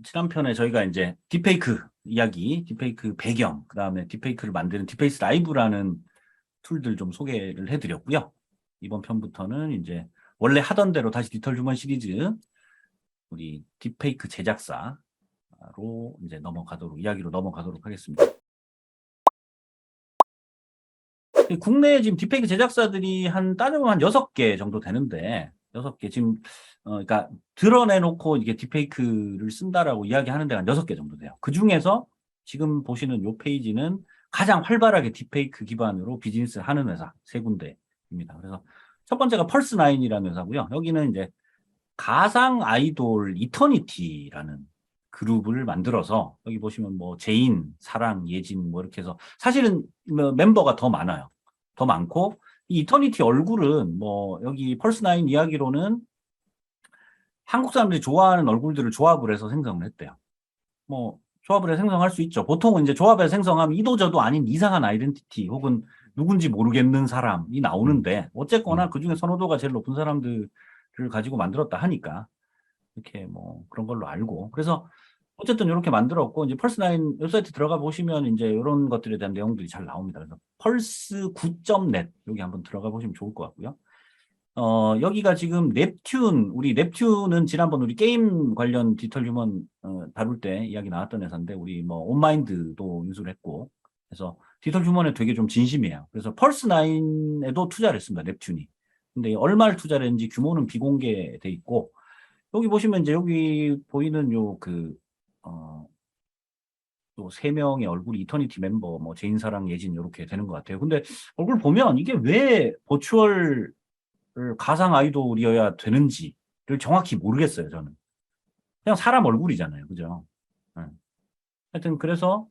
지난 편에 저희가 이제 딥페이크 이야기, 딥페이크 배경, 그 다음에 딥페이크를 만드는 딥페이스 라이브라는 툴들 좀 소개를 해드렸고요. 이번 편부터는 이제 원래 하던 대로 다시 디지털 휴먼 시리즈 우리 딥페이크 제작사로 이제 이야기로 넘어가도록 하겠습니다. 국내에 지금 딥페이크 제작사들이 따져보면 한 6개 정도 되는데, 6개 지금, 그러니까 드러내놓고 이게 딥페이크를 쓴다라고 이야기하는 데가 한 6개 정도 돼요. 그 중에서 지금 보시는 요 페이지는 가장 활발하게 딥페이크 기반으로 비즈니스를 하는 회사 3군데입니다. 그래서 첫 번째가 펄스9이라는 회사고요. 여기는 이제 가상 아이돌 이터니티라는 그룹을 만들어서 여기 보시면 뭐 제인, 사랑, 예진 뭐 이렇게 해서 사실은 뭐 멤버가 더 많아요. 더 많고 이 이터니티 얼굴은 뭐 여기 펄스9 이야기로는 한국 사람들이 좋아하는 얼굴들을 조합을 해서 생성을 했대요. 뭐 조합을 해서 생성할 수 있죠. 보통은 이제 조합해서 생성하면 이도저도 아닌 이상한 아이덴티티 혹은 누군지 모르겠는 사람이 나오는데 어쨌거나 그중에 선호도가 제일 높은 사람들을 가지고 만들었다 하니까 이렇게 뭐 그런 걸로 알고 그래서 어쨌든 이렇게 만들었고 이제 펄스9 웹사이트 들어가 보시면 이제 이런 것들에 대한 내용들이 잘 나옵니다. 그래서 펄스9.net 여기 한번 들어가 보시면 좋을 것 같고요. 여기가 지금 우리 넵튠은 지난번 우리 게임 관련 디지털 휴먼 다룰 때 이야기 나왔던 회사인데 우리 뭐 온마인드도 유수를 했고 그래서 디지털 휴먼에 되게 좀 진심이에요. 그래서 펄스9에도 투자를 했습니다. 넵튠이. 근데 얼마를 투자를 했는지 규모는 비공개돼 있고 여기 보시면 이제 여기 보이는 또 3명의 얼굴이 이터니티 멤버, 뭐, 제인사랑 예진, 이렇게 되는 것 같아요. 근데 얼굴 보면 이게 왜 버추얼 가상 아이돌이어야 되는지를 정확히 모르겠어요, 저는. 그냥 사람 얼굴이잖아요. 그죠? 네. 하여튼, 그래서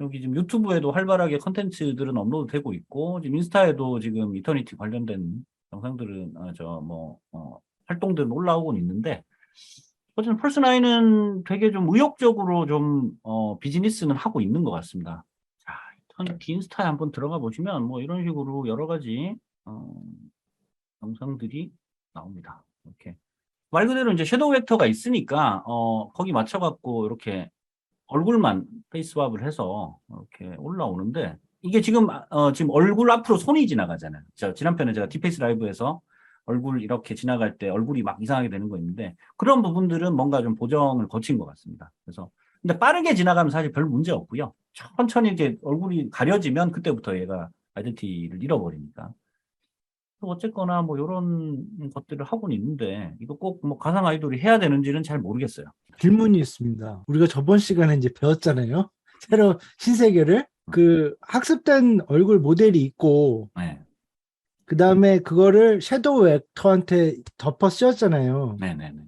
여기 지금 유튜브에도 활발하게 컨텐츠들은 업로드 되고 있고, 지금 인스타에도 지금 이터니티 관련된 영상들은, 활동들은 올라오고 있는데, 어쨌든 펄스9은 되게 좀 의욕적으로 좀, 비즈니스는 하고 있는 것 같습니다. 자, 이터니티 인스타에 한번 들어가 보시면, 뭐, 이런 식으로 여러 가지, 영상들이 나옵니다. 이렇게. 말 그대로 이제 섀도우 벡터가 있으니까, 거기 맞춰갖고, 이렇게 얼굴만 페이스왑을 해서, 이렇게 올라오는데, 이게 지금 얼굴 앞으로 손이 지나가잖아요. 지난 편에 제가 딥페이스 라이브에서 얼굴 이렇게 지나갈 때 얼굴이 막 이상하게 되는 거 있는데, 그런 부분들은 뭔가 좀 보정을 거친 것 같습니다. 그래서, 근데 빠르게 지나가면 사실 별 문제 없고요. 천천히 이렇게 얼굴이 가려지면 그때부터 얘가 아이덴티티를 잃어버리니까. 어쨌거나 뭐 이런 것들을 하고는 있는데 이거 꼭 뭐 가상 아이돌이 해야 되는지는 잘 모르겠어요. 질문이 있습니다. 우리가 저번 시간에 이제 배웠잖아요. 새로 신세계를. 그 학습된 얼굴 모델이 있고, 네, 그 다음에 그거를 섀도우 벡터한테 덮어 씌웠잖아요. 네, 네, 네.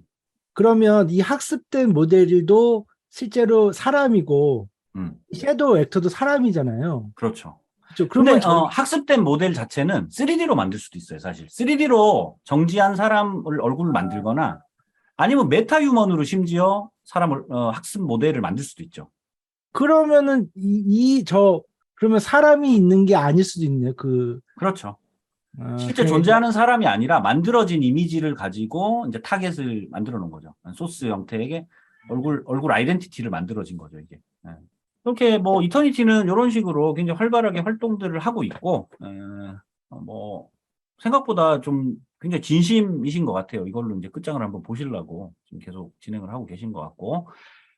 그러면 이 학습된 모델도 실제로 사람이고, 음, 섀도우 벡터도 사람이잖아요. 그렇죠. 그렇죠. 근데 그러면 저희, 학습된 모델 자체는 3D로 만들 수도 있어요, 사실. 3D로 정지한 사람을 얼굴을 만들거나 아니면 메타 휴먼으로 심지어 학습 모델을 만들 수도 있죠. 그러면은 그러면 사람이 있는 게 아닐 수도 있네요. 그렇죠. 실제 걔가, 존재하는 사람이 아니라 만들어진 이미지를 가지고 이제 타겟을 만들어 놓은 거죠. 소스 형태의 얼굴 아이덴티티를 만들어진 거죠, 이게. 예. 이렇게 뭐 이터니티는 이런 식으로 굉장히 활발하게 활동들을 하고 있고, 뭐 생각보다 좀 굉장히 진심이신 것 같아요. 이걸로 이제 끝장을 한번 보시려고 지금 계속 진행을 하고 계신 것 같고.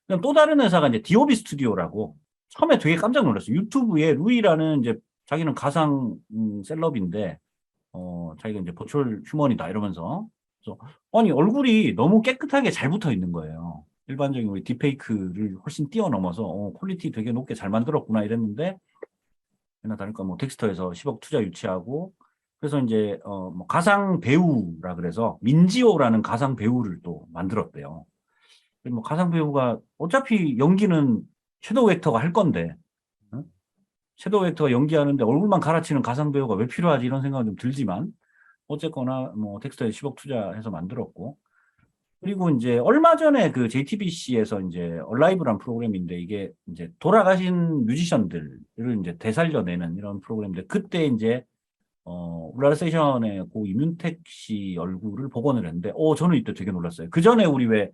그다음 또 다른 회사가 이제 디오비 스튜디오라고 처음에 되게 깜짝 놀랐어요. 유튜브에 루이라는 이제 자기는 가상 셀럽인데 자기가 이제 버추얼 휴먼이다 이러면서 그래서 아니 얼굴이 너무 깨끗하게 잘 붙어 있는 거예요. 일반적인 우리 딥페이크를 훨씬 뛰어넘어서 퀄리티 되게 높게 잘 만들었구나 이랬는데 그나 다를까 뭐 덱스터에서 10억 투자 유치하고 그래서 이제 뭐 가상 배우라 그래서 민지호라는 가상 배우를 또 만들었대요. 뭐 가상 배우가 어차피 연기는 섀도우 액터가 할 건데 응? 섀도우 액터가 연기하는데 얼굴만 갈아치는 가상 배우가 왜 필요하지 이런 생각은 좀 들지만 어쨌거나 뭐 텍스트에 10억 투자해서 만들었고 그리고 이제 얼마 전에 그 JTBC에서 이제 얼라이브란 프로그램인데 이게 이제 돌아가신 뮤지션들을 이제 되살려내는 이런 프로그램인데 그때 이제 우라라 세션의 고 이윤택 씨 얼굴을 복원을 했는데 저는 이때 되게 놀랐어요. 그 전에 우리 왜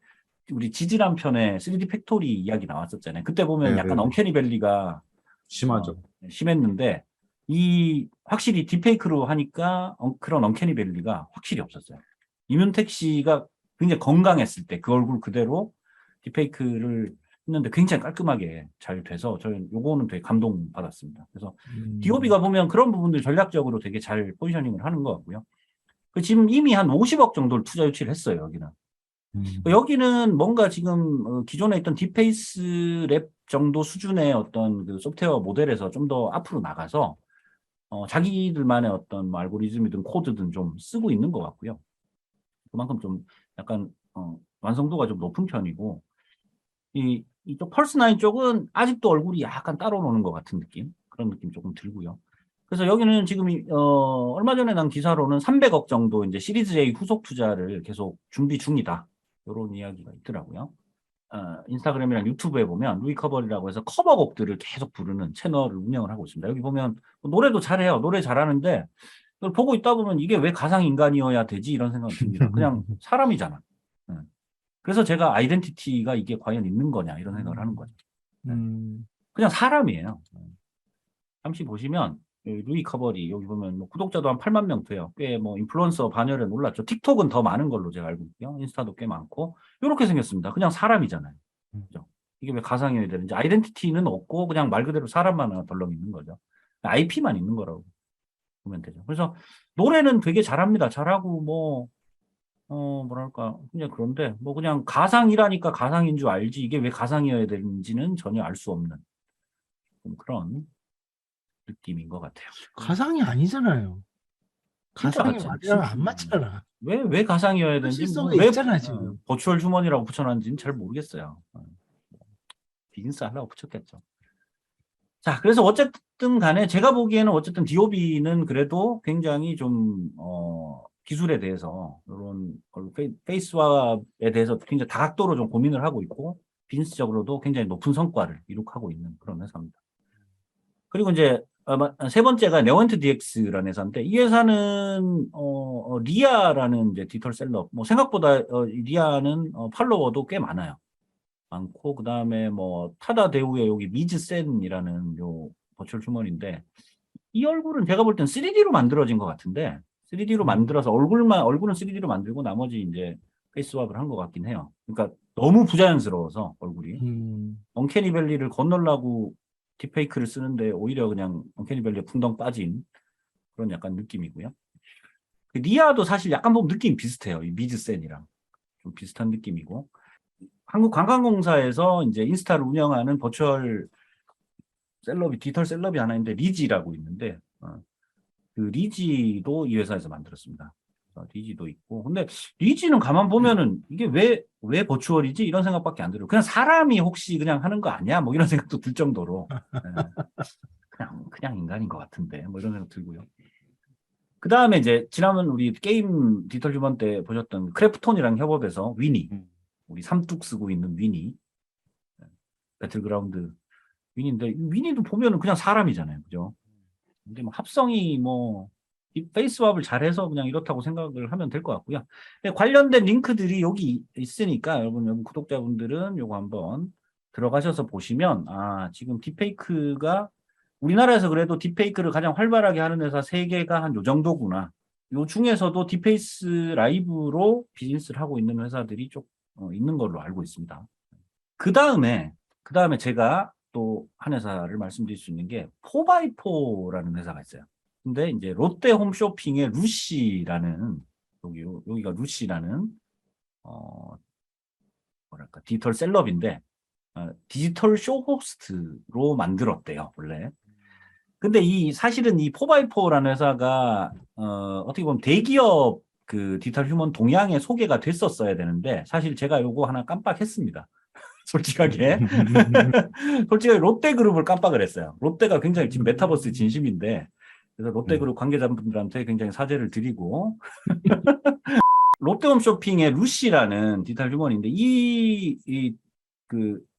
우리 지질한 편에 3D 팩토리 이야기 나왔었잖아요. 그때 보면 약간 네네네. 언캐니 밸리가 심하죠. 심했는데 이 확실히 딥페이크로 하니까 그런 언캐니 밸리가 확실히 없었어요. 이문택 씨가 굉장히 건강했을 때 그 얼굴 그대로 딥페이크를 했는데 굉장히 깔끔하게 잘 돼서 저는 요거는 되게 감동받았습니다. 그래서 DOB가 보면 그런 부분들 전략적으로 되게 잘 포지셔닝을 하는 것 같고요. 지금 이미 한 50억 정도를 투자 유치를 했어요, 여기는. 여기는 뭔가 지금 기존에 있던 딥페이스 랩 정도 수준의 어떤 그 소프트웨어 모델에서 좀 더 앞으로 나가서 자기들만의 어떤 뭐 알고리즘이든 코드든 좀 쓰고 있는 것 같고요. 그만큼 좀 약간 완성도가 좀 높은 편이고 이쪽 펄스9 쪽은 아직도 얼굴이 약간 따로 노는 것 같은 느낌 그런 느낌 조금 들고요. 그래서 여기는 지금 얼마 전에 난 기사로는 300억 정도 이제 시리즈 A 후속 투자를 계속 준비 중이다. 이런 이야기가 있더라고요. 인스타그램이랑 유튜브에 보면 루이커버리라고 해서 커버곡들을 계속 부르는 채널을 운영을 하고 있습니다. 여기 보면 노래도 잘해요. 노래 잘하는데 그걸 보고 있다 보면 이게 왜 가상인간이어야 되지? 이런 생각이 듭니다. 그냥 사람이잖아. 네. 그래서 제가 아이덴티티가 이게 과연 있는 거냐 이런 생각을 하는 거죠. 네. 그냥 사람이에요. 잠시 보시면 루이 커버리 여기 보면 뭐 구독자도 한 8만 명 돼요. 꽤 뭐 인플루언서 반열에 놀랐죠. 틱톡은 더 많은 걸로 제가 알고 있고요. 인스타도 꽤 많고 이렇게 생겼습니다. 그냥 사람이잖아요. 그죠? 이게 왜 가상이어야 되는지 아이덴티티는 없고 그냥 말 그대로 사람만 하나 덜렁 있는 거죠. IP만 있는 거라고 보면 되죠. 그래서 노래는 되게 잘합니다. 잘하고 뭐 뭐랄까 그냥 그런데 뭐 그냥 가상이라니까 가상인 줄 알지 이게 왜 가상이어야 되는지는 전혀 알 수 없는 그런 느낌인 것 같아요. 가상이 아니잖아요. 진짜 가상의 같지 말이랑 않지? 안 맞잖아. 왜 가상이어야 되는지, 현실 뭐, 속에 왜, 있잖아, 지금. 버추얼 휴먼이라고 붙여놨는지는 잘 모르겠어요. 비즈니스 하려고 붙였겠죠. 자, 그래서 어쨌든 간에 제가 보기에는 어쨌든 DOB는 그래도 굉장히 좀, 기술에 대해서, 이런, 페이스왑에 대해서 굉장히 다각도로 좀 고민을 하고 있고, 비즈니스적으로도 굉장히 높은 성과를 이룩하고 있는 그런 회사입니다. 그리고 이제 세 번째가 네원트 DX라는 회사인데 이 회사는 리아라는 이제 디지털 셀럽 뭐 생각보다 리아는 팔로워도 꽤 많고 그다음에 뭐 타다 대우의 여기 미즈센이라는 요 버추얼 휴먼인데 이 얼굴은 제가 볼 땐 3D로 만들어진 것 같은데 3D로 만들어서 얼굴은 3D로 만들고 나머지 이제 페이스왑을 한 것 같긴 해요. 그러니까 너무 부자연스러워서 얼굴이 언캐니 밸리를 건너려고 딥페이크를 쓰는데 오히려 그냥 언캐니 밸리에 풍덩 빠진 그런 약간 느낌이고요. 그 리아도 사실 약간 보면 느낌이 비슷해요. 이 미즈센이랑 좀 비슷한 느낌이고 한국관광공사에서 이제 인스타를 운영하는 버추얼 셀럽이 디지털 셀럽이 하나 있는데 리지라고 있는데 그 리지도 이 회사에서 만들었습니다. 리지도 있고 근데 리지는 가만 보면은 이게 왜 버추얼이지 이런 생각밖에 안 들어요. 그냥 사람이 혹시 그냥 하는 거 아니야 뭐 이런 생각도 들 정도로 그냥 인간인 것 같은데 뭐 이런 생각 들고요. 그 다음에 이제 지난번 우리 게임 디지털 휴먼 때 보셨던 크래프톤이랑 협업해서 위니 우리 삼뚝 쓰고 있는 위니 배틀그라운드 위니인데 위니도 보면은 그냥 사람이잖아요, 그죠? 근데 뭐 합성이 뭐 이 페이스왑을 잘해서 그냥 이렇다고 생각을 하면 될 것 같고요. 관련된 링크들이 여기 있으니까 여러분 구독자분들은 요거 한번 들어가셔서 보시면 지금 딥페이크가 우리나라에서 그래도 딥페이크를 가장 활발하게 하는 회사 3개가 한 요 정도구나. 요 중에서도 딥페이스 라이브로 비즈니스를 하고 있는 회사들이 좀 있는 걸로 알고 있습니다. 그 다음에 제가 또 한 회사를 말씀드릴 수 있는 게 4x4라는 회사가 있어요. 근데 이제 롯데 홈쇼핑의 루시라는 여기가 루시라는 뭐랄까 디지털 셀럽인데 디지털 쇼 호스트로 만들었대요 원래. 근데 사실은 이 4x4라는 회사가 어떻게 보면 대기업 그 디지털 휴먼 동향에 소개가 됐었어야 되는데 사실 제가 요거 하나 깜빡했습니다. 솔직하게 롯데그룹을 깜빡을 했어요. 롯데가 굉장히 지금 메타버스 진심인데 그래서 롯데그룹 관계자분들한테 굉장히 사죄를 드리고 롯데홈쇼핑의 루시라는 디지털 휴먼인데 이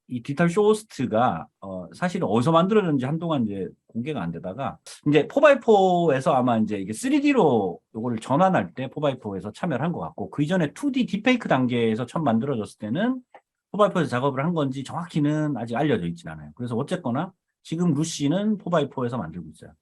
디지털 쇼호스트가 사실은 어디서 만들어졌는지 한동안 이제 공개가 안 되다가 이제 4x4에서 아마 이제 이게 3D로 이거를 전환할 때 4x4에서 참여를 한 것 같고 그 이전에 2D 딥페이크 단계에서 처음 만들어졌을 때는 4x4에서 작업을 한 건지 정확히는 아직 알려져 있진 않아요. 그래서 어쨌거나 지금 루시는 4x4에서 만들고 있어요.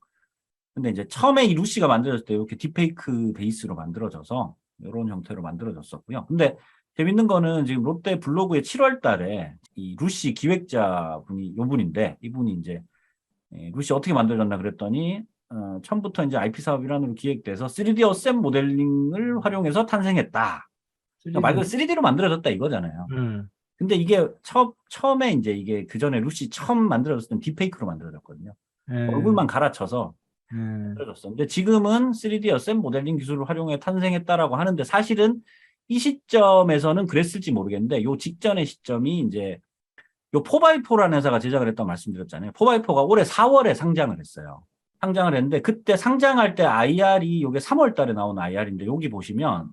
근데 이제 처음에 이 루시가 만들어졌을 때 이렇게 딥페이크 베이스로 만들어져서 이런 형태로 만들어졌었고요. 근데 재밌는 거는 지금 롯데 블로그에 7월 달에 이 루시 기획자 분이 요 분인데 이분이 이제 루시 어떻게 만들어졌나 그랬더니 처음부터 이제 IP 사업 일환으로 기획돼서 3D 어셈 모델링을 활용해서 탄생했다. 그러니까 말 그대로 3D로 만들어졌다 이거잖아요. 음. 근데 이게 처음에 이제 이게 그 전에 루시 처음 만들어졌을 땐 딥페이크로 만들어졌거든요. 얼굴만 갈아쳐서 만들어졌어. 근데 지금은 3D 어셈 모델링 기술을 활용해 탄생했다라고 하는데 사실은 이 시점에서는 그랬을지 모르겠는데 요 직전의 시점이 이제 요 4x4라는 회사가 제작을 했다고 말씀드렸잖아요. 4x4가 올해 4월에 상장을 했어요. 상장을 했는데 그때 상장할 때 IR이 요게 3월 달에 나온 IR인데 여기 보시면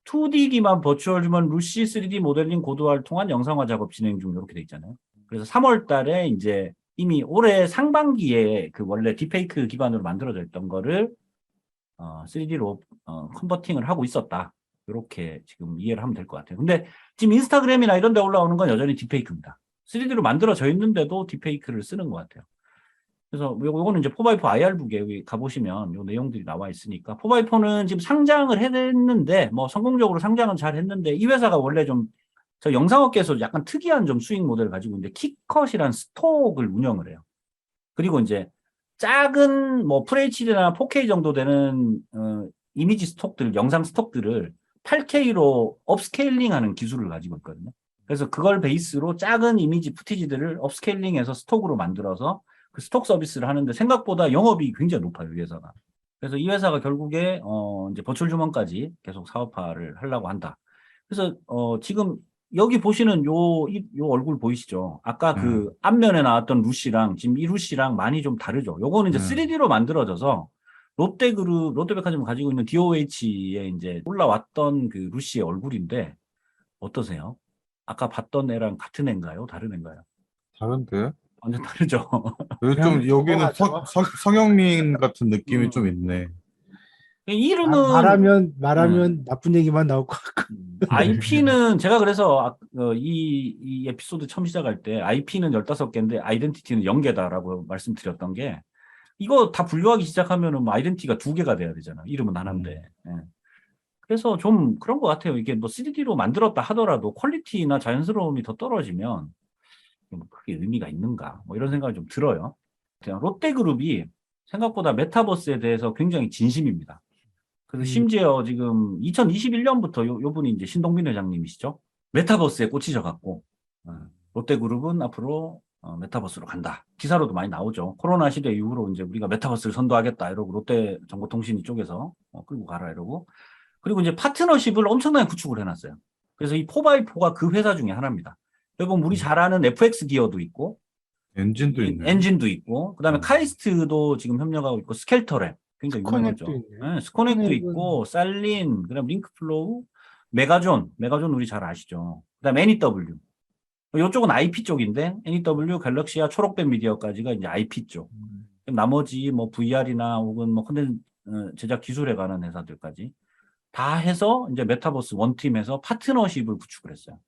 2D 기반 버추얼 휴먼 루시 3D 모델링 고도화를 통한 영상화 작업 진행 중 이렇게 돼 있잖아요. 그래서 3월 달에 이제 이미 올해 상반기에 그 원래 딥페이크 기반으로 만들어져 있던 거를 3D로 컨버팅을 하고 있었다. 이렇게 지금 이해를 하면 될 것 같아요. 근데 지금 인스타그램이나 이런 데 올라오는 건 여전히 딥페이크입니다. 3D로 만들어져 있는데도 딥페이크를 쓰는 것 같아요. 그래서 요거는 이제 4x4 IR북에 여기 가보시면 요 내용들이 나와 있으니까 4x4는 지금 상장을 했는데 뭐 성공적으로 상장은 잘 했는데 이 회사가 원래 좀 저 영상업계에서 약간 특이한 좀 수익 모델을 가지고 있는데 킥컷이란 스톡을 운영을 해요. 그리고 이제 작은 뭐 FHD나 4K 정도 되는 이미지 스톡들, 영상 스톡들을 8K로 업스케일링하는 기술을 가지고 있거든요. 그래서 그걸 베이스로 작은 이미지 푸티지들을 업스케일링해서 스톡으로 만들어서 그 스톡 서비스를 하는데 생각보다 영업이 굉장히 높아요, 이 회사가. 그래서 이 회사가 결국에 이제 버추얼 주먼까지 계속 사업화를 하려고 한다. 그래서 지금 여기 보시는 요 얼굴 보이시죠? 아까 그 앞면에 나왔던 루시랑 지금 이 루시랑 많이 좀 다르죠. 요거는 이제 3D로 만들어져서 롯데그룹, 롯데백화점을 가지고 있는 DOH에 이제 올라왔던 그 루시의 얼굴인데 어떠세요? 아까 봤던 애랑 같은 애인가요? 다른 애인가요? 다른데? 완전 다르죠. 여기 그냥 좀 여기는 넘어가죠. 성형민 같은 느낌이 좀 있네. 이름은 말하면 나쁜 얘기만 나올 것 같고. IP는 제가 그래서 이 에피소드 처음 시작할 때 IP는 15개인데 아이덴티티는 0개다라고 말씀드렸던 게 이거 다 분류하기 시작하면은 뭐 아이덴티티가 2개가 돼야 되잖아. 이름은 하나인데. 예. 그래서 좀 그런 것 같아요. 이게 뭐 3D로 만들었다 하더라도 퀄리티나 자연스러움이 더 떨어지면 뭐 그게 의미가 있는가? 뭐 이런 생각이 좀 들어요. 롯데그룹이 생각보다 메타버스에 대해서 굉장히 진심입니다. 그래서 심지어 지금 2021년부터 요 분이 이제 신동빈 회장님이시죠. 메타버스에 꽂히셔갖고 롯데그룹은 앞으로 메타버스로 간다. 기사로도 많이 나오죠. 코로나 시대 이후로 이제 우리가 메타버스를 선도하겠다 이러고 롯데정보통신 쪽에서 끌고 가라 이러고 그리고 이제 파트너십을 엄청나게 구축을 해놨어요. 그래서 이 4x4가 그 회사 중에 하나입니다. 여러분 우리 잘 아는 FX 기어도 있고 엔진도 있네. 엔진도 있고 그다음에 카이스트도 지금 협력하고 있고 스켈터랩 굉장히 스코넥도 유명하죠. 있네. 네, 스코넥도 스코넥은- 있고 살린 그다음 링크플로우 메가존 우리 잘 아시죠. 그다음 NEW 이쪽은 IP 쪽인데 NEW 갤럭시아 초록뱀 미디어까지가 이제 IP 쪽. 그럼 나머지 뭐 VR이나 혹은 뭐 컨텐츠 제작 기술에 관한 회사들까지 다 해서 이제 메타버스 원팀에서 파트너십을 구축을 했어요.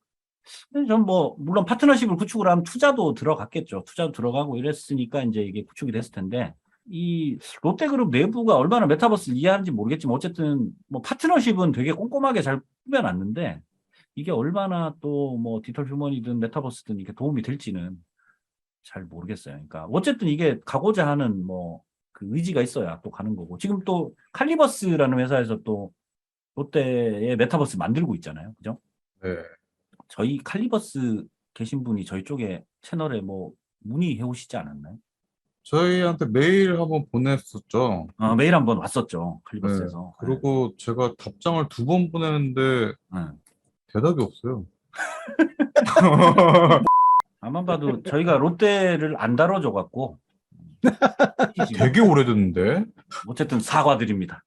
전 뭐 물론 파트너십을 구축을 하면 투자도 들어갔겠죠. 투자도 들어가고 이랬으니까 이제 이게 구축이 됐을 텐데 이 롯데그룹 내부가 얼마나 메타버스를 이해하는지 모르겠지만 어쨌든 뭐 파트너십은 되게 꼼꼼하게 잘 꾸며놨는데 이게 얼마나 또 뭐 디지털 휴먼이든 메타버스든 이게 도움이 될지는 잘 모르겠어요. 그러니까 어쨌든 이게 가고자 하는 뭐 그 의지가 있어야 또 가는 거고 지금 또 칼리버스라는 회사에서 또 롯데의 메타버스 만들고 있잖아요. 그죠? 네. 저희 칼리버스 계신 분이 저희 쪽에 채널에 뭐 문의해 오시지 않았나요? 저희한테 메일 한번 보냈었죠. 메일 한번 왔었죠. 네. 칼리버스에서. 그리고 제가 답장을 2번 보냈는데 네. 대답이 없어요. 아만 봐도 저희가 롯데를 안 다뤄줘 갖고 되게 오래됐는데. 어쨌든 사과드립니다.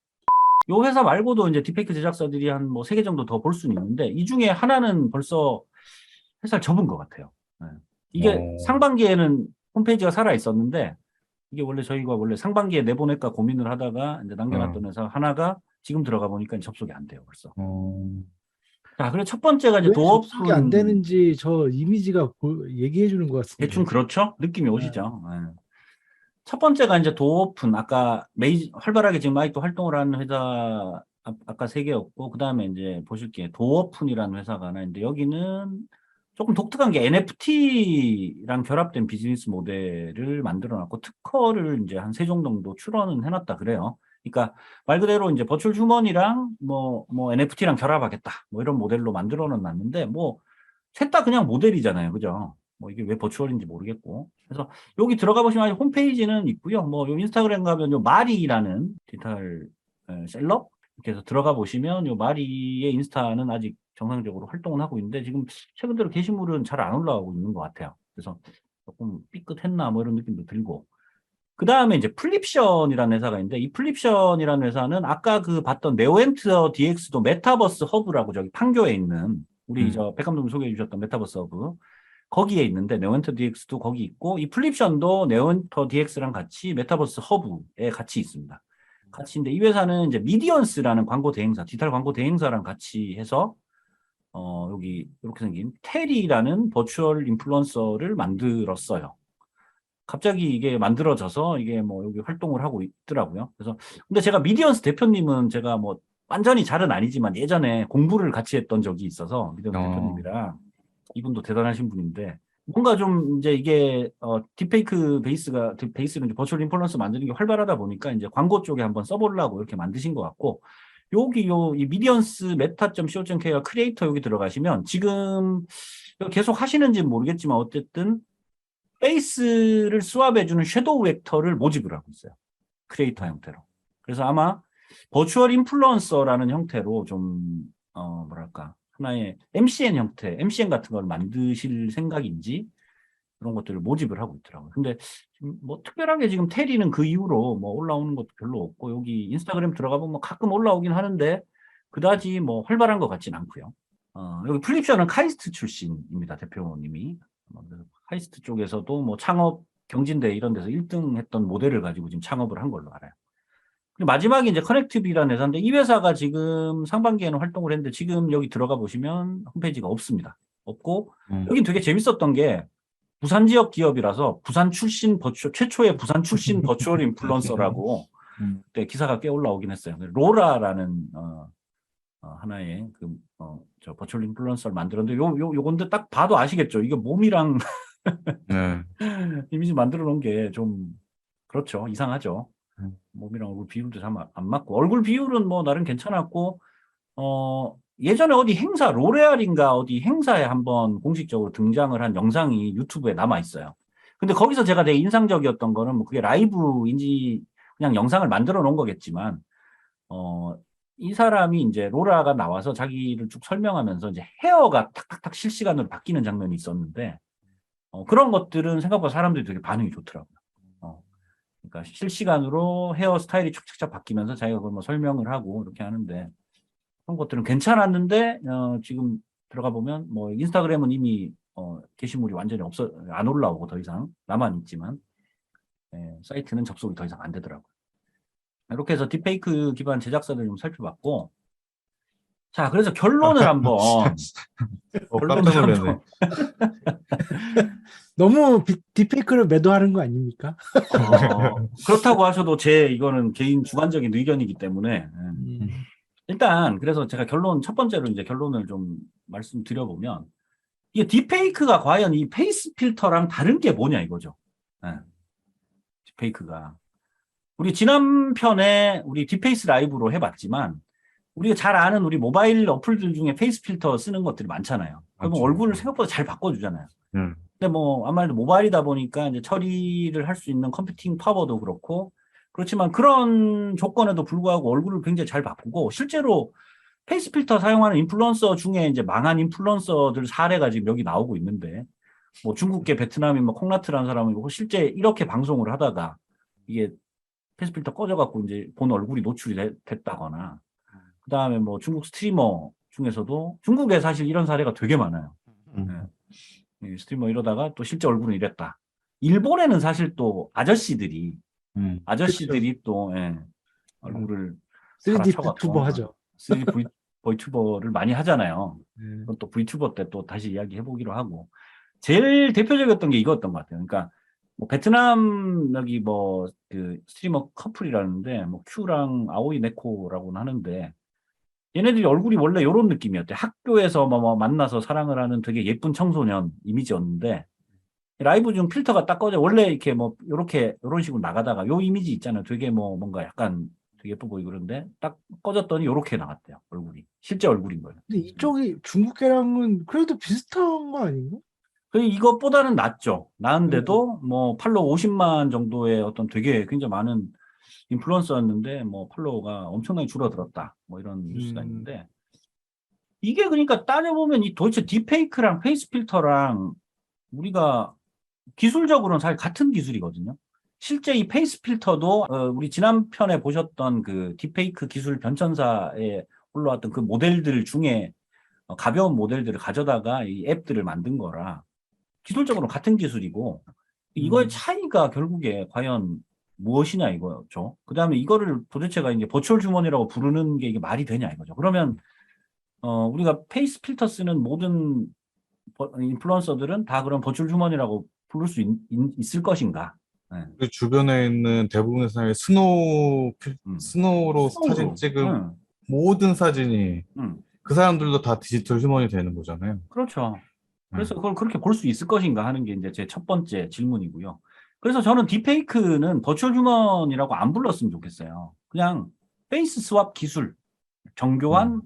요 회사 말고도 이제 딥페이크 제작사들이 한 뭐 3개 정도 더 볼 수는 있는데 이 중에 하나는 벌써 회사를 접은 것 같아요. 네. 이게 상반기에는 홈페이지가 살아 있었는데 이게 저희가 원래 상반기에 내보낼까 고민을 하다가 이제 남겨놨던 회사 하나가 지금 들어가 보니까 접속이 안 돼요, 벌써. 자, 그리고 첫 번째가 이제 왜 접속이 안 도어오픈. 되는지 저 이미지가 얘기해 주는 것 같습니다. 대충 그렇죠? 느낌이 네. 오시죠? 예. 첫 번째가 이제 도어오픈. 아까 활발하게 지금 아직도 활동을 하는 회사, 아까 세 개였고, 그 다음에 이제 보실게요. 도어오픈이라는 회사가 하나 있는데, 여기는 조금 독특한 게 NFT랑 결합된 비즈니스 모델을 만들어 놨고, 특허를 이제 한 3종 정도 출원은 해놨다 그래요. 그러니까 말 그대로 이제 버추얼 휴먼이랑 뭐 NFT랑 결합하겠다. 뭐 이런 모델로 만들어 놨는데, 뭐, 셋 다 그냥 모델이잖아요. 그죠? 뭐 이게 왜 버추얼인지 모르겠고. 그래서 여기 들어가 보시면 홈페이지는 있고요. 뭐 요 인스타그램 가면 요 마리라는 디지털 셀럽 이렇게 해서 들어가 보시면 요 마리의 인스타는 아직 정상적으로 활동을 하고 있는데 지금 최근 들어 게시물은 잘 안 올라오고 있는 것 같아요. 그래서 조금 삐끗했나 뭐 이런 느낌도 들고. 그 다음에 이제 플립션이라는 회사가 있는데 이 플립션이라는 회사는 아까 그 봤던 네오엔터 DX도 메타버스 허브라고 저기 판교에 있는 우리 저 백 감독님 소개해 주셨던 메타버스 허브 거기에 있는데 네오엔터 DX도 거기 있고 이 플립션도 네오엔터 DX랑 같이 메타버스 허브에 같이 있습니다. 같이 있는데 이 회사는 이제 미디언스라는 광고 대행사, 디지털 광고 대행사랑 같이 해서 여기 이렇게 생긴 테리라는 버추얼 인플루언서를 만들었어요. 갑자기 이게 만들어져서 이게 뭐 여기 활동을 하고 있더라고요. 그래서 근데 제가 미디언스 대표님은 제가 뭐 완전히 잘은 아니지만 예전에 공부를 같이 했던 적이 있어서 미디언스 대표님이랑 이분도 대단하신 분인데 뭔가 좀 이제 이게 딥페이크 베이스는 이제 버추얼 인플루언서 만드는 게 활발하다 보니까 이제 광고 쪽에 한번 써보려고 이렇게 만드신 것 같고 여기 이 미디언스 메타.co.kr 크리에이터 여기 들어가시면 지금 계속 하시는지는 모르겠지만 어쨌든 페이스를 스왑해주는 섀도우 벡터를 모집을 하고 있어요. 크리에이터 형태로. 그래서 아마 버추얼 인플루언서라는 형태로 좀 뭐랄까 하나의 MCN 형태, MCN 같은 걸 만드실 생각인지 그런 것들을 모집을 하고 있더라고요. 근데 지금 뭐 특별하게 지금 테리는 그 이후로 뭐 올라오는 것도 별로 없고 여기 인스타그램 들어가 보면 가끔 올라오긴 하는데 그다지 뭐 활발한 것 같진 않고요. 여기 플립션은 카이스트 출신입니다. 대표님이. 카이스트 쪽에서도 뭐 창업 경진대 이런 데서 1등 했던 모델을 가지고 지금 창업을 한 걸로 알아요. 그리고 마지막에 이제 커넥티브라는 회사인데 이 회사가 지금 상반기에는 활동을 했는데 지금 여기 들어가 보시면 홈페이지가 없습니다. 없고 여긴 되게 재밌었던 게 부산 지역 기업이라서 부산 출신 최초의 부산 출신 버추얼 인플루언서라고 그때 기사가 꽤 올라오긴 했어요. 로라라는 하나의 저 버추얼 인플루언서를 만들었는데 요건데 딱 봐도 아시겠죠? 이게 몸이랑 네. 이미지 만들어 놓은 게 좀 그렇죠. 이상하죠. 몸이랑 얼굴 비율도 잘 안 맞고 얼굴 비율은 뭐 나름 괜찮았고 예전에 어디 행사 로레알인가 어디 행사에 한번 공식적으로 등장을 한 영상이 유튜브에 남아 있어요. 근데 거기서 제가 되게 인상적이었던 거는 뭐 그게 라이브인지 그냥 영상을 만들어 놓은 거겠지만 이 사람이 이제 로라가 나와서 자기를 쭉 설명하면서 이제 헤어가 탁탁탁 실시간으로 바뀌는 장면이 있었는데 그런 것들은 생각보다 사람들이 되게 반응이 좋더라고요. 그러니까 실시간으로 헤어 스타일이 촉착착 바뀌면서 자기가 그걸 뭐 설명을 하고 이렇게 하는데 그런 것들은 괜찮았는데 지금 들어가 보면 뭐 인스타그램은 이미 게시물이 완전히 안 올라오고 더 이상 나만 있지만 사이트는 접속이 더 이상 안 되더라고요. 이렇게 해서 딥페이크 기반 제작사들 좀 살펴봤고 자 그래서 결론을 한번 깜짝 놀랐네. 너무 딥페이크를 매도하는 거 아닙니까? 그렇다고 하셔도 제 이거는 개인 주관적인 의견이기 때문에 일단 그래서 제가 첫 번째로 이제 결론을 좀 말씀드려보면 이게 딥페이크가 과연 이 페이스 필터랑 다른 게 뭐냐 이거죠. 딥페이크가 우리 지난 편에 우리 딥페이스 라이브로 해봤지만 우리가 잘 아는 우리 모바일 어플들 중에 페이스 필터 쓰는 것들이 많잖아요. 그러면 얼굴을 생각보다 잘 바꿔주잖아요. 근데 뭐 아무래도 모바일이다 보니까 이제 처리를 할 수 있는 컴퓨팅 파워도 그렇고 그렇지만 그런 조건에도 불구하고 얼굴을 굉장히 잘 바꾸고 실제로 페이스 필터 사용하는 인플루언서 중에 이제 망한 인플루언서들 사례가 지금 여기 나오고 있는데 뭐 중국계 베트남인 뭐 콩나트라는 사람이 실제 이렇게 방송을 하다가 이게 페이스 필터 꺼져갖고 이제 본 얼굴이 노출이 됐다거나 그 다음에 뭐 중국 스트리머 중에서도 중국에 사실 이런 사례가 되게 많아요. 스트리머 이러다가 또 실제 얼굴은 이랬다. 일본에는 사실 또 아저씨들이 또 얼굴을 3D VTuber 하죠. 3D VTu버를 많이 하잖아요. 네. 그건 또 VTu버 때 또 다시 이야기해보기로 하고. 제일 대표적이었던 게 이거였던 것 같아요. 그러니까 뭐 베트남 여기 뭐 그 스트리머 커플이라는데 뭐 큐랑 아오이 네코라고는 하는데 얘네들이 얼굴이 원래 이런 느낌이었대. 학교에서 뭐 만나서 사랑을 하는 되게 예쁜 청소년 이미지였는데 라이브 중 필터가 딱 꺼져. 원래 이렇게 뭐 요렇게 요런 식으로 나가다가 요 이미지 있잖아요. 되게 뭐 뭔가 약간 되게 예뻐 보이고 그런데 딱 꺼졌더니 요렇게 나왔대요. 얼굴이. 실제 얼굴인 거예요. 근데 이쪽이 중국계랑은 그래도 비슷한 거 아닌가? 그 이것보다는 낫죠. 나은데도 뭐 팔로우 50만 정도의 어떤 되게 굉장히 많은 인플루언서였는데 뭐 팔로워가 엄청나게 줄어들었다. 뭐 이런 뉴스가 있는데 이게 그러니까 따져보면 이 도대체 딥페이크랑 페이스 필터랑 우리가 기술적으로는 사실 같은 기술이거든요. 실제 이 페이스 필터도 우리 지난 편에 보셨던 그 딥페이크 기술 변천사에 올라왔던 그 모델들 중에 가벼운 모델들을 가져다가 이 앱들을 만든 거라 기술적으로 같은 기술이고 이거의 차이가 결국에 과연 무엇이냐 이거죠. 그 다음에 이거를 도대체가 이제 버추얼 주머니라고 부르는 게 이게 말이 되냐 이거죠. 그러면 우리가 페이스 필터 쓰는 모든 인플루언서들은 다 그런 버추얼 주머니라고 부를 수 있을 것인가? 네. 그 주변에 있는 대부분의 사람이 스노우로 사진 찍은 모든 사진이 그 사람들도 다 디지털 휴먼이 되는 거잖아요. 그렇죠. 그래서 그걸 그렇게 볼 수 있을 것인가 하는 게 이제 제 첫 번째 질문이고요. 그래서 저는 딥페이크는 버추얼 휴먼이라고 안 불렀으면 좋겠어요. 그냥 페이스 스왑 기술, 정교한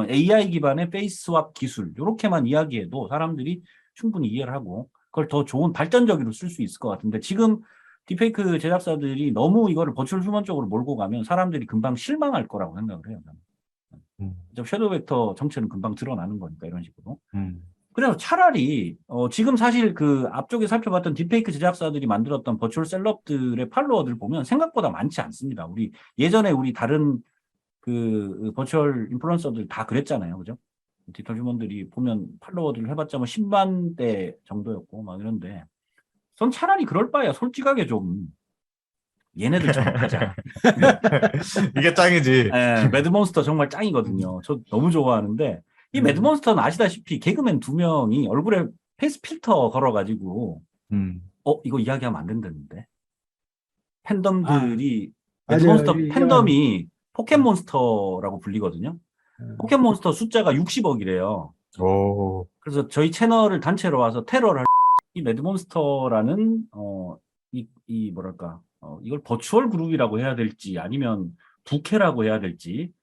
AI 기반의 페이스 스왑 기술 이렇게만 이야기해도 사람들이 충분히 이해를 하고 그걸 더 좋은 발전적으로 쓸 수 있을 것 같은데 지금 딥페이크 제작사들이 너무 이거를 버추얼 휴먼 쪽으로 몰고 가면 사람들이 금방 실망할 거라고 생각을 해요. 섀도우 벡터 정체는 금방 드러나는 거니까 이런 식으로. 그래서 차라리 지금 사실 그 앞쪽에 살펴봤던 딥페이크 제작사들이 만들었던 버추얼 셀럽들의 팔로워들 보면 생각보다 많지 않습니다. 우리 예전에 우리 다른 그 버추얼 인플루언서들 다 그랬잖아요. 그죠? 디지털 휴먼들이 보면 팔로워들 해봤자 뭐 10만 대 정도였고 막 이런데 전 차라리 그럴 바에야 솔직하게 좀 얘네들처럼 하자. 이게 짱이지. 예, 매드몬스터 정말 짱이거든요. 저 너무 좋아하는데 이 매드몬스터는 아시다시피 개그맨 두 명이 얼굴에 페이스 필터 걸어가지고 이거 이야기하면 안 된다는데 팬덤들이 매드몬스터 맞아요. 팬덤이 포켓몬스터라고 불리거든요. 포켓몬스터 숫자가 60억이래요. 오. 그래서 저희 채널을 단체로 와서 테러를 할 이 매드몬스터라는 이 뭐랄까 이걸 버추얼 그룹이라고 해야 될지 아니면 부캐라고 해야 될지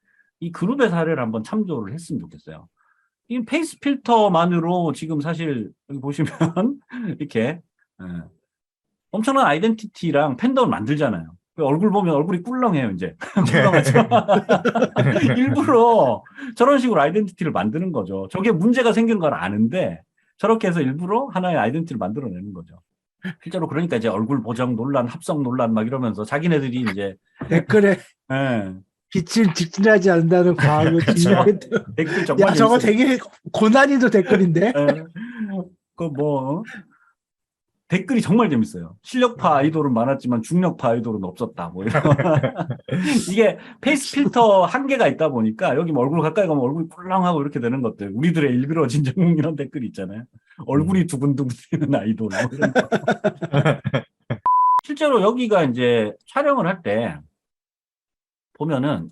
이 그룹의 사례를 한번 참조를 했으면 좋겠어요. 이 페이스 필터만으로 지금 사실 여기 보시면 이렇게 엄청난 아이덴티티랑 팬덤을 만들잖아요. 얼굴 보면 얼굴이 꿀렁해요, 이제. 꿀렁하죠. 일부러 저런 식으로 아이덴티티를 만드는 거죠. 저게 문제가 생긴 걸 아는데 저렇게 해서 일부러 하나의 아이덴티티를 만들어내는 거죠. 실제로 그러니까 이제 얼굴 보정 논란, 합성 논란 막 이러면서 자기네들이 이제 댓글에 예. 빛을 직진하지 않는다는 과학을 증명했대요. 댓글 정말 야, 저거 재밌어요. 되게 고난이도 댓글인데? 예. 댓글이 정말 재밌어요. 실력파 아이돌은 많았지만 중력파 아이돌은 없었다. 뭐 이런. 이게 페이스 필터 한계가 있다 보니까 여기 뭐 얼굴 가까이 가면 얼굴이 꿀렁하고 이렇게 되는 것들. 우리들의 일그러진 전공 이런 댓글 있잖아요. 얼굴이 두근두근되는 아이돌. 뭐 이런 거. 실제로 여기가 이제 촬영을 할 때 보면은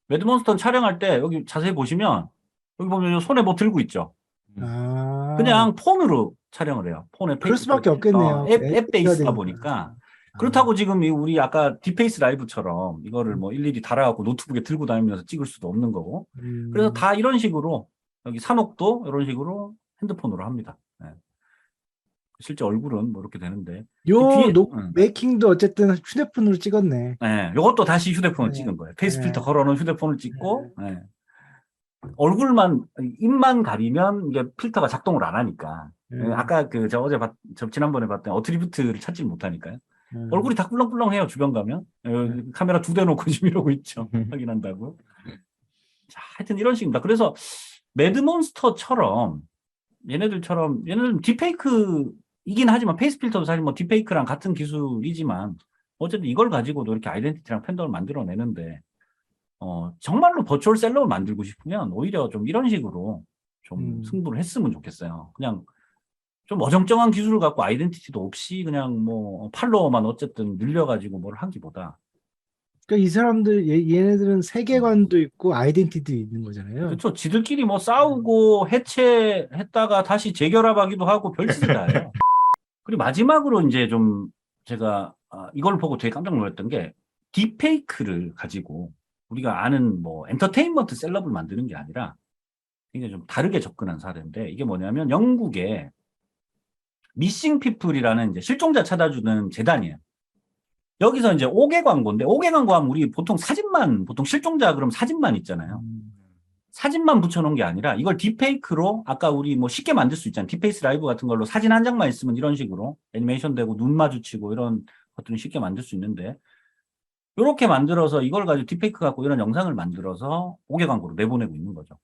매드몬스터 촬영할 때 여기 자세히 보시면 여기 보면 손에 뭐 들고 있죠. 아, 그냥 폰으로 촬영을 해요. 폰에 그럴 수밖에 없겠네요. 앱 베이스다 되니까. 보니까. 그렇다고 지금 우리 아까 딥페이스 라이브처럼 이거를 뭐 일일이 달아갖고 노트북에 들고 다니면서 찍을 수도 없는 거고. 그래서 다 이런 식으로 여기 산옥도 이런 식으로 핸드폰으로 합니다. 네. 실제 얼굴은 뭐 이렇게 되는데. 메이킹도 어쨌든 휴대폰으로 찍었네. 네, 이것도 다시 휴대폰을 네. 찍은 거예요. 페이스 네. 필터 걸어놓은 휴대폰을 찍고 얼굴만 입만 가리면 이게 필터가 작동을 안 하니까. 아까 저 지난번에 봤던 어트리뷰트를 찾지 못하니까요. 얼굴이 다 꿀렁꿀렁해요. 주변 가면 카메라 2대 놓고 지금 이러고 있죠. 확인한다고. 자, 하여튼 이런 식입니다. 그래서 매드몬스터처럼 얘네들은 딥페이크이긴 하지만 페이스 필터도 사실 뭐 딥페이크랑 같은 기술이지만 어쨌든 이걸 가지고도 이렇게 아이덴티티랑 팬덤을 만들어내는데 정말로 버추얼 셀럽을 만들고 싶으면 오히려 좀 이런 식으로 좀 승부를 했으면 좋겠어요. 그냥 좀 어정쩡한 기술을 갖고 아이덴티티도 없이 그냥 뭐 팔로워만 어쨌든 늘려가지고 뭘 하기보다. 그러니까 이 사람들 얘네들은 세계관도 있고 아이덴티티도 있는 거잖아요. 그렇죠. 지들끼리 뭐 싸우고 해체했다가 다시 재결합하기도 하고 별짓을 다 해요. 그리고 마지막으로 이제 좀 제가 이걸 보고 되게 깜짝 놀랐던 게 딥페이크를 가지고 우리가 아는 뭐 엔터테인먼트 셀럽을 만드는 게 아니라 굉장히 좀 다르게 접근한 사례인데 이게 뭐냐면 영국의 미싱 피플이라는 이제 실종자 찾아주는 재단이에요. 여기서 이제 5개 광고인데 5개 광고 하면 우리 보통 사진만 보통 실종자 그럼 사진만 있잖아요. 사진만 붙여놓은 게 아니라 이걸 딥페이크로 아까 우리 뭐 쉽게 만들 수 있잖아요. 딥페이스 라이브 같은 걸로 사진 한 장만 있으면 이런 식으로 애니메이션 되고 눈 마주치고 이런 것들은 쉽게 만들 수 있는데 이렇게 만들어서 이걸 가지고 딥페이크 갖고 이런 영상을 만들어서 5개 광고로 내보내고 있는 거죠.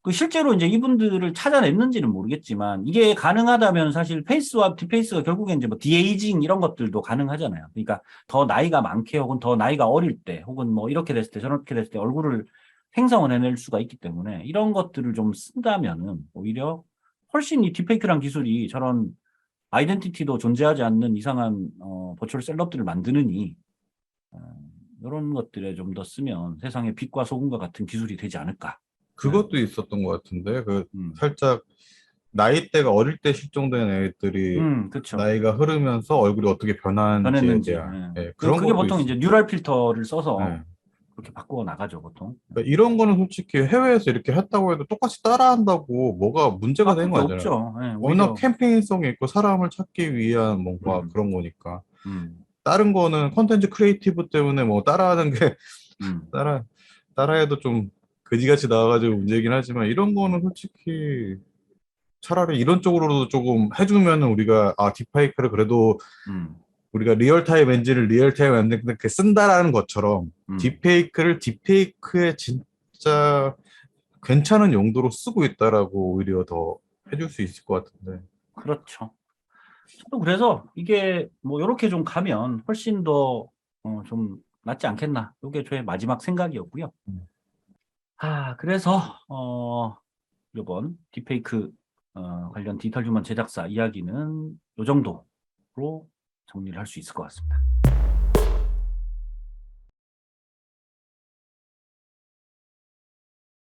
그 실제로 이제 이분들을 찾아냈는지는 모르겠지만 이게 가능하다면 사실 페이스와 딥페이스가 결국엔 이제 뭐 디에이징 이런 것들도 가능하잖아요. 그러니까 더 나이가 많게 혹은 더 나이가 어릴 때 혹은 뭐 이렇게 됐을 때 저렇게 됐을 때 얼굴을 생성을 해낼 수가 있기 때문에 이런 것들을 좀 쓴다면은 오히려 훨씬 이 딥페이크란 기술이 저런 아이덴티티도 존재하지 않는 이상한 버추얼 셀럽들을 만드느니 이런 것들에 좀 더 쓰면 세상에 빛과 소금과 같은 기술이 되지 않을까. 그것도 있었던 것 같은데 그 음. 살짝 나이대가 어릴 때 실종된 애들이 그렇죠. 나이가 흐르면서 얼굴이 어떻게 변하는지에 변했는지. 대한 예. 예, 그런 그게 것도 보통 있어. 이제 뉴럴 필터를 써서 예. 그렇게 바꾸어 나가죠, 보통. 그러니까 이런 거는 솔직히 해외에서 이렇게 했다고 해도 똑같이 따라한다고 뭐가 문제가 되는 바꿀 게 거 아니잖아요. 없죠. 예, 워낙 오히려. 캠페인성이 있고 사람을 찾기 위한 뭔가 음, 그런 거니까. 음, 다른 거는 컨텐츠 크리에이티브 때문에 뭐 따라하는 게 음. 따라 따라해도 좀 그지같이 나와가지고 문제긴 하지만 이런 거는 솔직히 차라리 이런 쪽으로도 조금 해주면 우리가 딥페이크를 그래도 음, 우리가 리얼타임 엔진을 리얼타임 엔진 이렇게 쓴다라는 것처럼 음. 딥페이크를 딥페이크에 진짜 괜찮은 용도로 쓰고 있다라고 오히려 더 해줄 수 있을 것 같은데. 그렇죠. 저도 그래서 이게 뭐 이렇게 좀 가면 훨씬 더 좀 낫지 않겠나. 이게 저의 마지막 생각이었고요. 그래서 이번 딥페이크 관련 디지털 휴먼 제작사 이야기는 이 정도로 정리를 할 수 있을 것 같습니다.